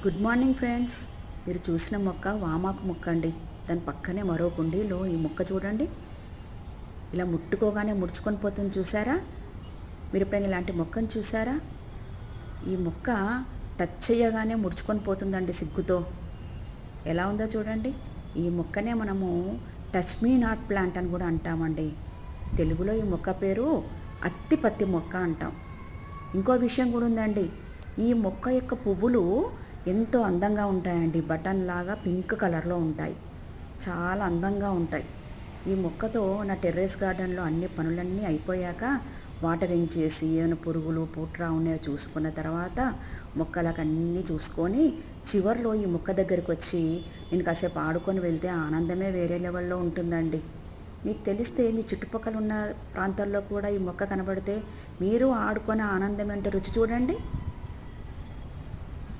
Good morning friends. మీరు చూసిన మొక్క వామాకు మొక్క అండి. దాని పక్కనే మరో కుండీలో ఈ మొక్క చూడండి. ఇలా ముట్టుకోగానే ముడుచుకొని పోతుంది, చూసారా? మీరు ఎప్పుడైనా ఇలాంటి మొక్కను చూసారా? ఈ మొక్క టచ్ చేయగానే ముడుచుకొని పోతుందండి సిగ్గుతో. ఎలా ఉందో చూడండి. ఈ మొక్కనే మనము టచ్ మీ నాట్ ప్లాంట్ అని కూడా అంటామండి. తెలుగులో ఈ మొక్క పేరు అత్తిపత్తి మొక్క అంటాం. ఇంకో విషయం కూడా ఉందండి. ఈ మొక్క యొక్క పువ్వులు ఎంతో అందంగా ఉంటాయండి. బటన్ లాగా పింక్ కలర్లో ఉంటాయి. చాలా అందంగా ఉంటాయి. ఈ మొక్కతో నా టెర్రస్ గార్డెన్లో అన్ని పనులన్నీ అయిపోయాక వాటరింగ్ చేసి ఏమైనా పురుగులు పుట్రా ఉన్నాయో చూసుకున్న తర్వాత మొక్కలకు అన్నీ చూసుకొని చివర్లో ఈ మొక్క దగ్గరికి వచ్చి నేను కాసేపు ఆడుకొని వెళ్తే ఆనందమే వేరే లెవెల్లో ఉంటుందండి. మీకు తెలిస్తే మీ చుట్టుపక్కల ఉన్న ప్రాంతాల్లో కూడా ఈ మొక్క కనబడితే మీరు ఆడుకొని ఆనందం ఏంటో రుచి చూడండి.